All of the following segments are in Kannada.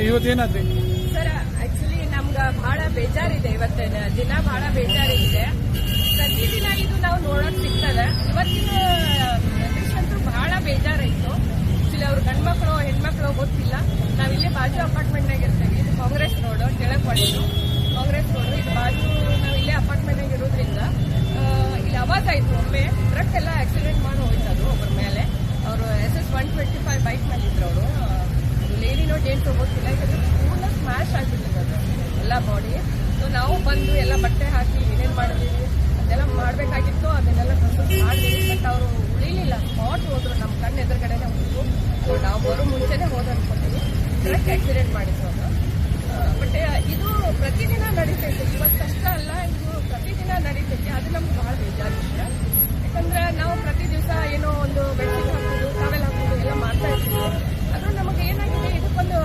ಇವತ್ತೇನಾದ್ರಿ ಸರ್? ಆಕ್ಚುಲಿ ನಮ್ಗೆ ಬಹಳ ಬೇಜಾರಿದೆ. ಇವತ್ತಿನ ದಿನ ಬಹಳ ಬೇಜಾರಿದೆ. ಪ್ರತಿದಿನ ಇದು ನಾವು ನೋಡೋಕ್ ಸಿಗ್ತದೆ. ಇವತ್ತಿನ ಅಂತೂ ಬಹಳ ಬೇಜಾರಾಯ್ತು. ಆಕ್ಚುಲಿ ಅವ್ರ ಗಂಡ್ಮಕ್ಳು ಹೆಣ್ಮಕ್ಳು ಗೊತ್ತಿಲ್ಲ. ನಾವಿಲ್ಲೇ ಬಾಜು ಅಪಾರ್ಟ್ಮೆಂಟ್ನಾಗ ಇರ್ತೇವೆ. ಇದು ಕಾಂಗ್ರೆಸ್ ರೋಡ್, ಕೆಳಪಡಿದು ಕಾಂಗ್ರೆಸ್ ರೋಡ್. ಇದು ಬಾಜು ನಾವು ಇಲ್ಲೇ ಅಪಾರ್ಟ್ಮೆಂಟ್ನಾಗ ಇರೋದ್ರಿಂದ ಇಲ್ಲಿ ಆವಾಜ್ ಆಯ್ತು. ಒಮ್ಮೆ ಟ್ರಕ್ ಎಲ್ಲ ಆಕ್ಸಿಡೆಂಟ್ ಮಾಡಿ ಹೋಯ್ತದು ಒಬ್ಬರ ಮೇಲೆ. ಅವರು SS 125 ಬೈಕ್ ಮೇಲೆ ಇದ್ರು. ಅವರು ಲೇಡಿನೋ ಜೇಂಟ್ಸೋ ಗೊತ್ತಿಲ್ಲ. ಯಾಕಂದ್ರೆ ಪೂರ್ಣ ಸ್ಮ್ಯಾಶ್ ಆಗಿರ್ತದೆ ಅದು ಎಲ್ಲ ಬಾಡಿ. ಸೊ ನಾವು ಬಂದು ಎಲ್ಲ ಬಟ್ಟೆ ಹಾಕಿ ಏನೇನು ಮಾಡಿದೀವಿ ಅದೆಲ್ಲ ಮಾಡಬೇಕಾಗಿತ್ತು. ಅದನ್ನೆಲ್ಲ ಮಾಡಿದೀವಿ. ಬಟ್ ಅವರು ಉಳಿಲಿಲ್ಲ, ಸ್ಪಾಟ್ ಹೋದ್ರು. ನಮ್ಮ ಕಣ್ಣು ಎದುರುಗಡೆನೆ ಹೋದ್ರು. ಸೊ ನಾವು ಬರೋ ಮುಂಚೆನೆ ಹೋದ್ ಅನ್ಕೊತೀವಿ. ಟ್ರಕ್ ಆಕ್ಸಿಡೆಂಟ್ ಮಾಡಿದ್ರು ಅದು. ಬಟ್ ಇದು ಪ್ರತಿದಿನ ನಡೀತೈತೆ. ಇವತ್ತಷ್ಟ ಅಲ್ಲ, ಇದು ಪ್ರತಿದಿನ ನಡೀತೈತೆ. ಅದು ನಮ್ಗೆ ಬಹಳ ಬೇಜಾರು ವಿಷಯ. ಯಾಕಂದ್ರೆ ನಾವು ಪ್ರತಿ ದಿವಸ ಏನೋ ಒಂದು ಬೆಡ್ಶೀಟ್ ಹಾಕೋದು, ಟವೆಲ್ ಹಾಕೋದು ಎಲ್ಲ ಮಾಡ್ತಾ ಇರ್ತೀವಿ. ಅದು ನಮಗೆ ಏನಾಗಿದೆ, ಇದಕ್ಕೊಂದು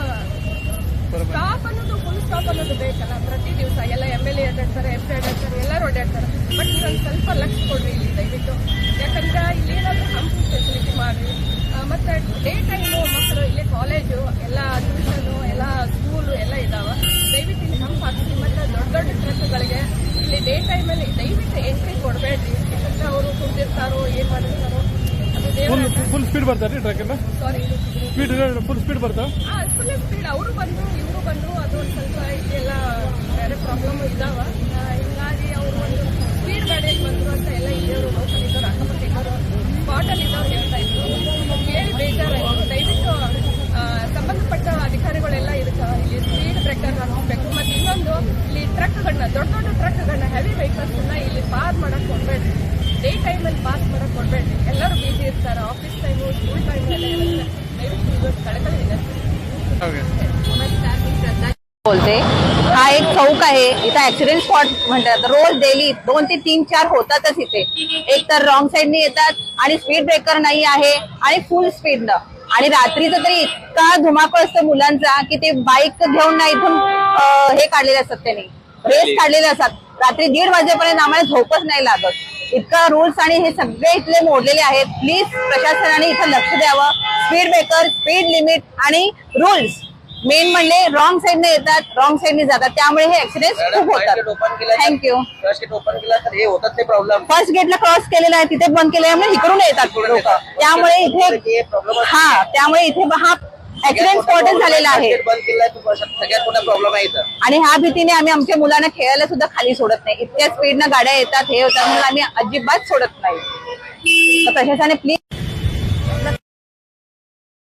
ಸ್ಟಾಪ್ ಅನ್ನೋದು, ಫುಲ್ ಸ್ಟಾಪ್ ಅನ್ನೋದು ಬೇಕಲ್ಲ. ಪ್ರತಿ ದಿವಸ ಎಲ್ಲ MLA ಅಡ್ಡಾಡ್ತಾರೆ, MP ಅಡ್ಡಾಡ್ತಾರೆ, ಎಲ್ಲರೂ ಅಡ್ಡಾಡ್ತಾರೆ. ಬಟ್ ಇದೊಂದು ಸ್ವಲ್ಪ ಲಕ್ಷ ಕೊಡ್ರಿ ಇಲ್ಲಿ ದಯವಿಟ್ಟು. ಯಾಕಂದ್ರೆ ಇಲ್ಲಿ ಏನಾದರೂ ಹಂಪ್ ಫೆಸಿಲಿಟಿ ಮಾಡ್ರಿ. ಮತ್ತೆ ಡೇ ಟೈಮು ಮಕ್ಕಳು ಇಲ್ಲೇ ಕಾಲೇಜು ಎಲ್ಲ ಟ್ಯೂಷನು ಎಲ್ಲ ಸ್ಕೂಲು ಎಲ್ಲ ಇದಾವೆ. ದಯವಿಟ್ಟು ಇಲ್ಲಿ ಹಂಪ್ ಹಾಕಿ. ಮತ್ತೆ ದೊಡ್ಡ ದೊಡ್ಡ ಟ್ರಕ್ಗಳಿಗೆ ಇಲ್ಲಿ ಡೇ ಟೈಮಲ್ಲಿ ದಯವಿಟ್ಟು ಎಂಟ್ರಿ ಕೊಡಬೇಡ್ರಿ. ಯಾಕಂದ್ರೆ ಅವರು ಕುಂದಿರ್ತಾರೋ ಏನ್ ಮಾಡಿರ್ತಾರೋ. ಫುಲ್ ಸ್ಪೀಡ್ ಬರ್ತಾರೆ ಟ್ರಕ್ ಎಲ್ಲ. ಸಾರಿ, ಫುಲ್ ಸ್ಪೀಡ್ ಬರ್ತಾ ಫುಲ್ ಸ್ಪೀಡ್ ಅವರು ಬಂದ್ರು, ಇವರು ಬಂದ್ರು. ಅದು ಒಂದು ಸ್ವಲ್ಪ ಇದೆಲ್ಲ ಬೇರೆ ಪ್ರಾಬ್ಲಮ್ ಇದಾವ. ಹಿಂಗಾಗಿ ಅವರು ಒಂದು ಸ್ಪೀಡ್ ಗಾಡಿಯಲ್ಲಿ ಬಂದ್ರು ಅಂತ ಎಲ್ಲ ಇಲ್ಲಿಯವರು ಲೋಕಲ್ ಇದ್ದವರು, ಅಕ್ಕಪಕ್ಕ ಇದ್ದವರು, ಸ್ಪಾಟಲ್ಲಿ ಇದ್ದವ್ರು ಹೇಳ್ತಾ ಇದ್ರು. ಕೇಳಿ ಬೇಜಾರಾಯಿತು. ದಯವಿಟ್ಟು ಸಂಬಂಧಪಟ್ಟ ಅಧಿಕಾರಿಗಳೆಲ್ಲ ಇದಕ್ಕೆ ಇಲ್ಲಿ ಸ್ಪೀಡ್ ಬ್ರೇಕರ್ ಹಾಕಬೇಕು. ಮತ್ತೆ ಇನ್ನೊಂದು, ಇಲ್ಲಿ ಟ್ರಕ್ಗಳನ್ನ, ದೊಡ್ಡ ದೊಡ್ಡ ಟ್ರಕ್ಗಳನ್ನ, ಹೆವಿ ವೆಹಿಕಲ್ಸ್ನ ಇಲ್ಲಿ ಪಾಸ್ ಮಾಡಕ್ ಕೊಡ್ಬೇಡ್ರಿ. ಡೇ ಟೈಮಲ್ಲಿ ಪಾಸ್ ಮಾಡಕ್ ಕೊಡ್ಬೇಡ್ರಿ. ಎಲ್ಲರೂ ಬಿಸಿ ಇರ್ತಾರೆ. ಆಫೀಸ್ ಟೈಮು, ಸ್ಕೂಲ್ ಟೈಮ್ ಎಲ್ಲ ಇರುತ್ತೆ. दयविಟ್ಟು ಇವತ್ತು कळकळी विनंती. बोलते हा एक चौक आहे. इथं ऍक्सिडेंट स्पॉट म्हणतात. रोज डेली 2 ते 3 4 होतातच इथे. एक तर रॉंग साईडने येतात आणि स्पीड ब्रेकर नाही आहे आणि फुल स्पीडनं. आणि रात्रीचं तरी इतका धुमाकूळ असतो मुलांचा की ते बाईक घेऊन ना इथून हे काढलेले असतात, त्यांनी रेस काढलेले असतात. रात्री 1:30 वाजेपर्यंत आम्हाला झोपच नाही लागत. इतका रूल्स आणि हे सगळे इथले मोडलेले आहेत. प्लीज प्रशासनाने इथं लक्ष द्यावं. स्पीड ब्रेकर, स्पीड लिमिट आणि रूल्स. मेन म्हणजे रॉंग साईडने येतात, रॉंग साईडने जातात, त्यामुळे हे ऍक्सिडेंट खूप होतात. थँक्यू. फर्स्ट गेट ओपन केला तर हे होतात ते प्रॉब्लेम. फर्स्ट गेटला क्रॉस केलेला आहे, तिथे बंद केल्यामुळे इकडून येतात लोक. त्यामुळे इथे त्यामुळे इथे हा ऍक्सिडेंट स्पॉटच झालेला आहे. बंद केलाय तर सगळ्यात मोठा प्रॉब्लेम आहे इथं. आणि ह्या भीतीने आम्ही आमच्या मुलांना खेळायला सुद्धा खाली सोडत नाही. इतक्या स्पीडनं गाड्या येतात, हे होतात म्हणून आम्ही अजिबात सोडत नाही. तर प्रशासनाने प्लीज